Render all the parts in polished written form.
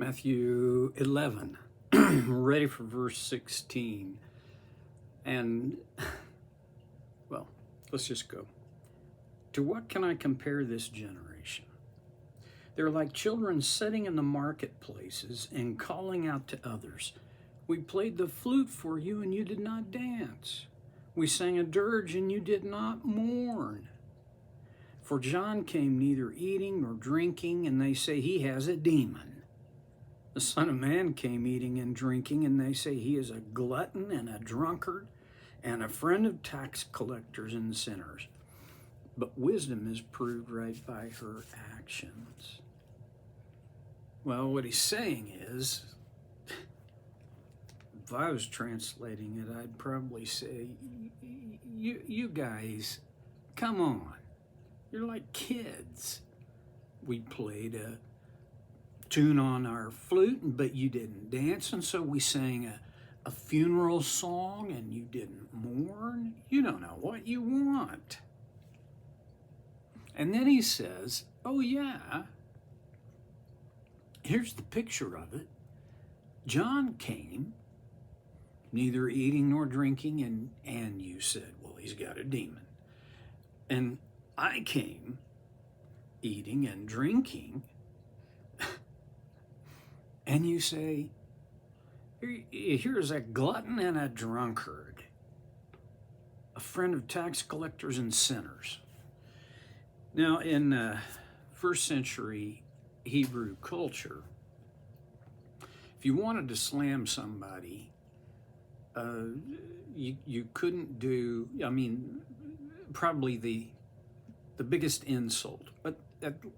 Matthew 11, ready for verse 16. And, well, let's just go. To what can I compare this generation? They're like children sitting in the marketplaces and calling out to others. We played the flute for you and you did not dance. We sang a dirge and you did not mourn. For John came neither eating nor drinking, and they say he has a demon. The Son of Man came eating and drinking, and they say he is a glutton and a drunkard and a friend of tax collectors and sinners. But wisdom is proved right by her actions. Well, what he's saying is, if I was translating it, I'd probably say, you guys, come on. You're like kids. We played a tune on our flute, but you didn't dance, and so we sang a funeral song and you didn't mourn. You don't know what you want. And then he says, oh yeah, here's the picture of it. John came, neither eating nor drinking, and you said, well, he's got a demon. And I came eating and drinking, and you say, here's a glutton and a drunkard, a friend of tax collectors and sinners. Now, in first century Hebrew culture, if you wanted to slam somebody, you couldn't do, probably the biggest insult, but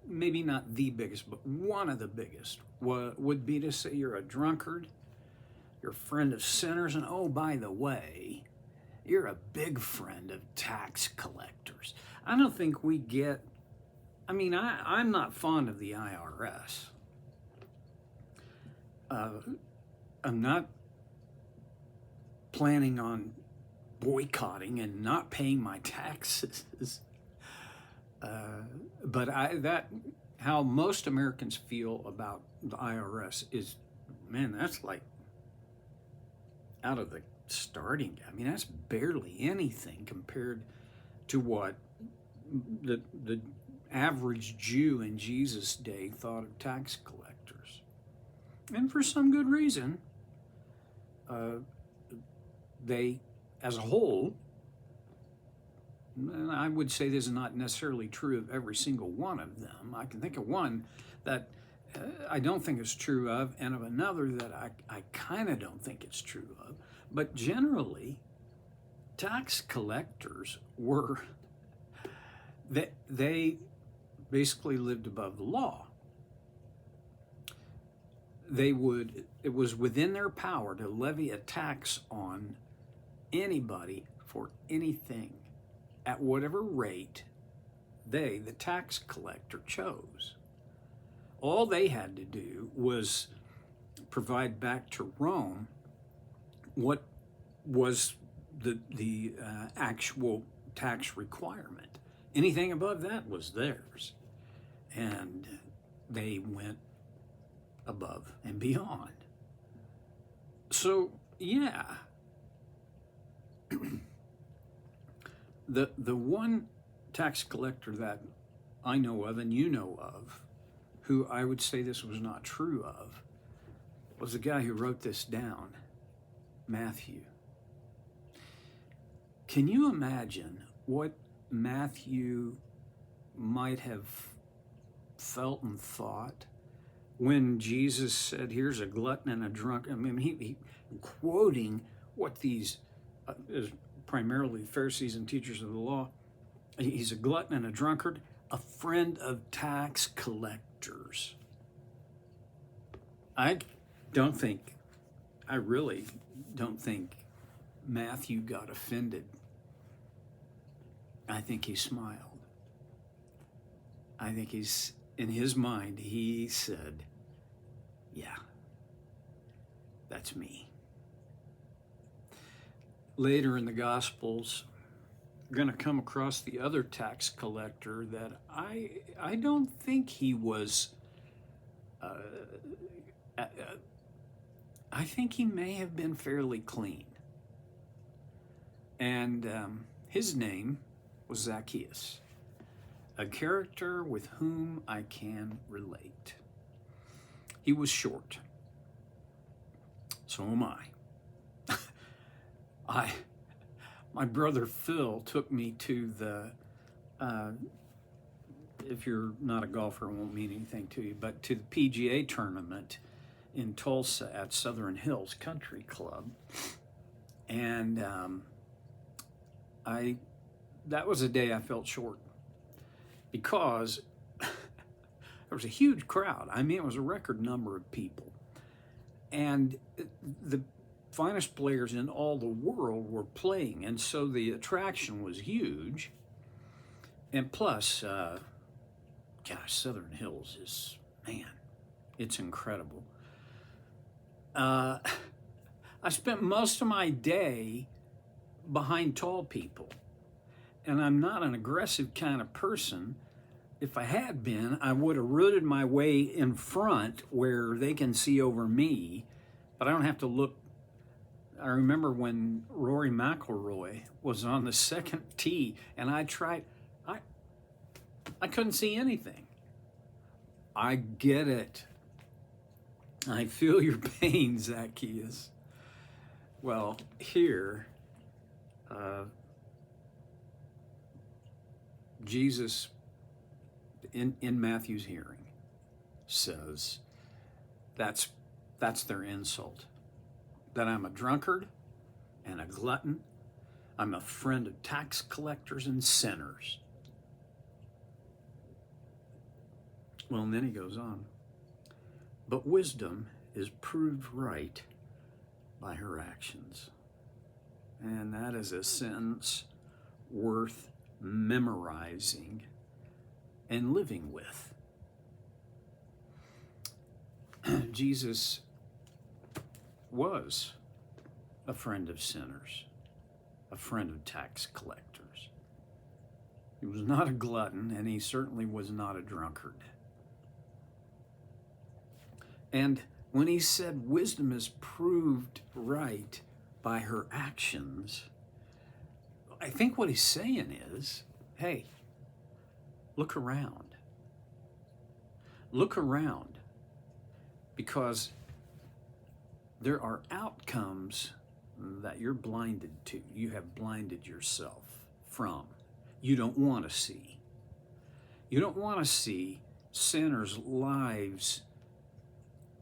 maybe not the biggest, but one of the biggest would be to say you're a drunkard, you're a friend of sinners, and oh, by the way, you're a big friend of tax collectors. I don't think we get, I'm not fond of the IRS. I'm not planning on boycotting and not paying my taxes. But how most Americans feel about the IRS is, man, that's like out of the starting. That's barely anything compared to what the average Jew in Jesus' day thought of tax collectors. And for some good reason, they, as a whole, and I would say this is not necessarily true of every single one of them. I can think of one that I don't think it's true of, and of another that I kind of don't think it's true of. But generally, tax collectors were, they basically lived above the law. It was within their power to levy a tax on anybody for anything at whatever rate the tax collector, chose. All they had to do was provide back to Rome what was the actual tax requirement. Anything above that was theirs. And they went above and beyond. So, yeah. The one tax collector that I know of and you know of, who I would say this was not true of, was the guy who wrote this down, Matthew. Can you imagine what Matthew might have felt and thought when Jesus said, here's a glutton and a drunk? He quoting what these primarily Pharisees and teachers of the law. He's a glutton and a drunkard, a friend of tax collectors. I really don't think Matthew got offended. I think he smiled. I think in his mind, he said, yeah, that's me. Later in the Gospels, we're going to come across the other tax collector that I don't think he was uh, I think he may have been fairly clean. And his name was Zacchaeus, a character with whom I can relate. He was short. So am I. My brother Phil took me to the, if you're not a golfer, it won't mean anything to you, but to the PGA tournament in Tulsa at Southern Hills Country Club. And that was a day I felt short because there was a huge crowd. I mean, it was a record number of people. And the finest players in all the world were playing, and so the attraction was huge. And plus, Southern Hills is, man, it's incredible. I spent most of my day behind tall people, and I'm not an aggressive kind of person. If I had been, I would have rooted my way in front where they can see over me, but I don't have to look. I remember when Rory McIlroy was on the second tee, and I couldn't see anything. I get it. I feel your pain, Zacchaeus. Well, here, Jesus, in Matthew's hearing, says that's their insult. That I'm a drunkard and a glutton. I'm a friend of tax collectors and sinners. Well, and then he goes on. But wisdom is proved right by her actions. And that is a sentence worth memorizing and living with. Jesus was a friend of sinners, a friend of tax collectors. He was not a glutton, and he certainly was not a drunkard. And when he said wisdom is proved right by her actions, I think what he's saying is, hey, look around. Look around, because there are outcomes that you're blinded to. You have blinded yourself from. You don't want to see. You don't want to see sinners' lives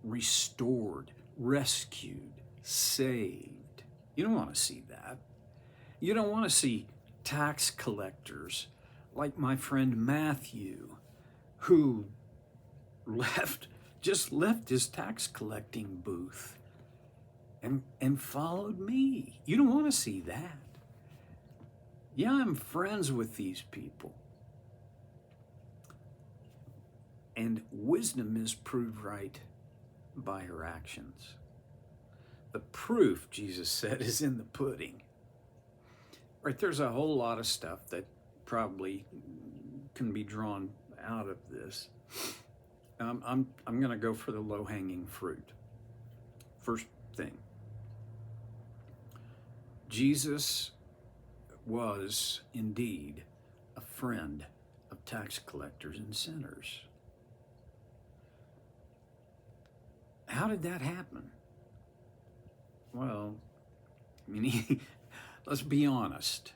restored, rescued, saved. You don't want to see that. You don't want to see tax collectors like my friend Matthew, who just left his tax collecting booth and followed me. You don't want to see that. Yeah, I'm friends with these people. And wisdom is proved right by her actions. The proof, Jesus said, is in the pudding. Right, there's a whole lot of stuff that probably can be drawn out of this. I'm going to go for the low-hanging fruit. First thing, Jesus was indeed a friend of tax collectors and sinners. How did that happen? Well, I mean, let's be honest.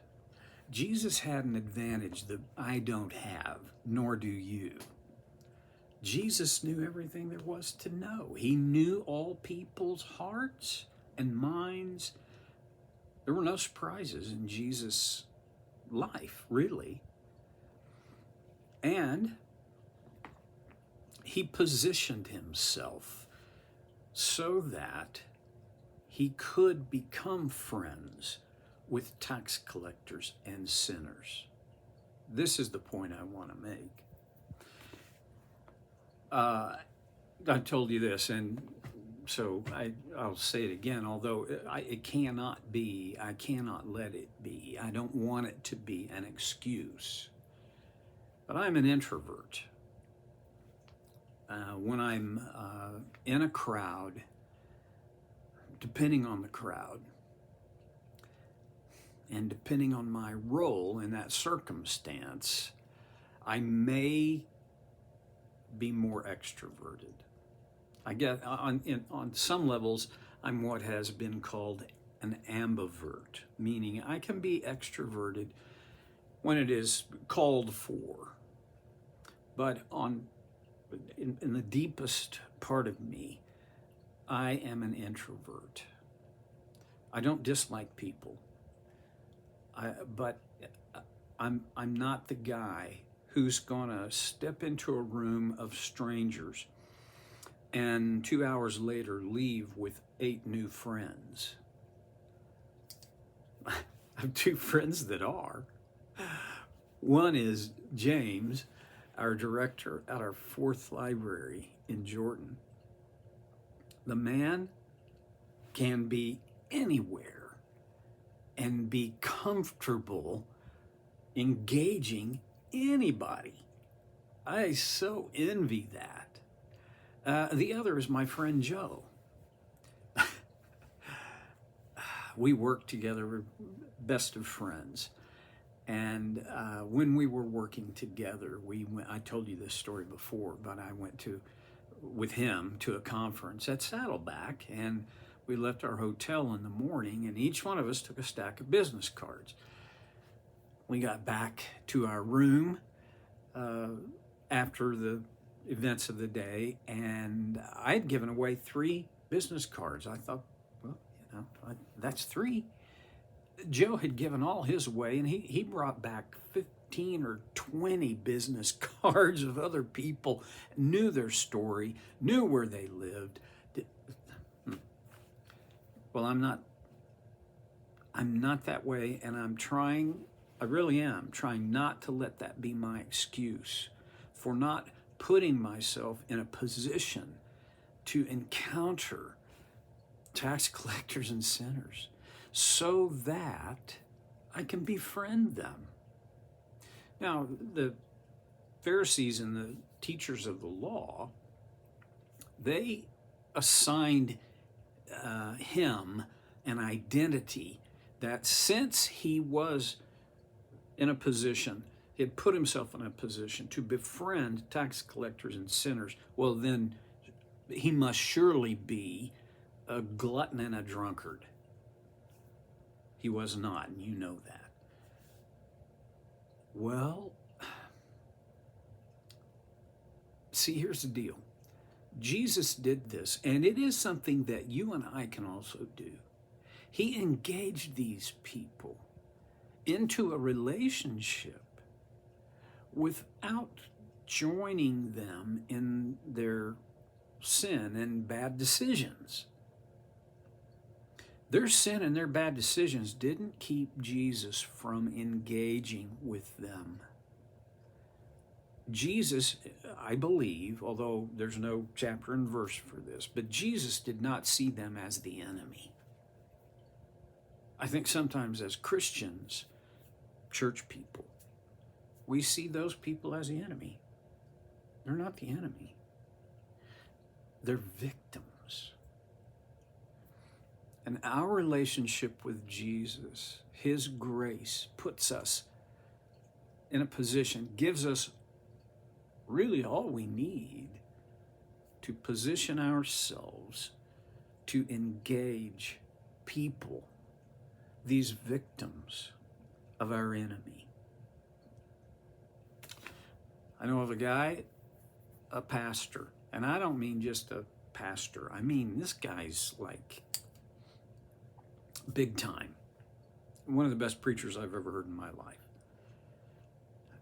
Jesus had an advantage that I don't have, nor do you. Jesus knew everything there was to know. He knew all people's hearts and minds. There were no surprises in Jesus' life, really. And he positioned himself so that he could become friends with tax collectors and sinners. This is the point I want to make. I told you this, and so I'll say it again, although it cannot be, I cannot let it be. I don't want it to be an excuse. But I'm an introvert. when I'm in a crowd, depending on the crowd, and depending on my role in that circumstance, I may be more extroverted. I guess on some levels, I'm what has been called an ambivert, meaning I can be extroverted when it is called for. But in the deepest part of me, I am an introvert. I don't dislike people, but I'm not the guy who's gonna step into a room of strangers and 2 hours later leave with 8 new friends. I have 2 friends that are. One is James, our director at our 4th library in Jordan. The man can be anywhere and be comfortable engaging anybody. I so envy that. The other is my friend Joe. We work together, we're best of friends. And when we were working together, I told you this story before, but I went with him to a conference at Saddleback, and we left our hotel in the morning, and each one of us took a stack of business cards. We got back to our room after the events of the day, and I had given away 3 business cards. I thought, well, that's 3. Joe had given all his away, and he brought back 15 or 20 business cards of other people, knew their story, knew where they lived. Well, I'm not that way, and I really am trying not to let that be my excuse for not putting myself in a position to encounter tax collectors and sinners so that I can befriend them. Now, the Pharisees and the teachers of the law, they assigned him an identity that since he was in a position, he had put himself in a position to befriend tax collectors and sinners, well, then he must surely be a glutton and a drunkard. He was not, and you know that. Well, see, here's the deal. Jesus did this, and it is something that you and I can also do. He engaged these people into a relationship without joining them in their sin and bad decisions. Their sin and their bad decisions didn't keep Jesus from engaging with them. Jesus, I believe, although there's no chapter and verse for this, but Jesus did not see them as the enemy. I think sometimes as Christians, church people, we see those people as the enemy. They're not the enemy. They're victims. And our relationship with Jesus, His grace, puts us in a position, gives us really all we need to position ourselves to engage people, these victims of our enemy. I know of a guy, a pastor, and I don't mean just a pastor. I mean, this guy's like big time. One of the best preachers I've ever heard in my life.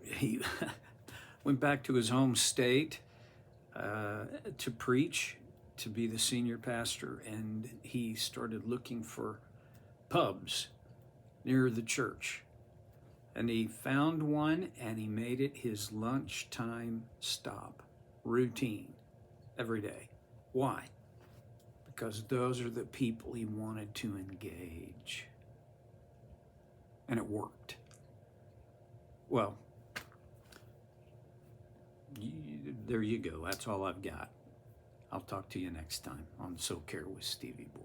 He went back to his home state to preach, to be the senior pastor, and he started looking for pubs near the church. And he found one, and he made it his lunchtime stop, routine, every day. Why? Because those are the people he wanted to engage. And it worked. Well, there you go. That's all I've got. I'll talk to you next time on So Care with Stevie Boy.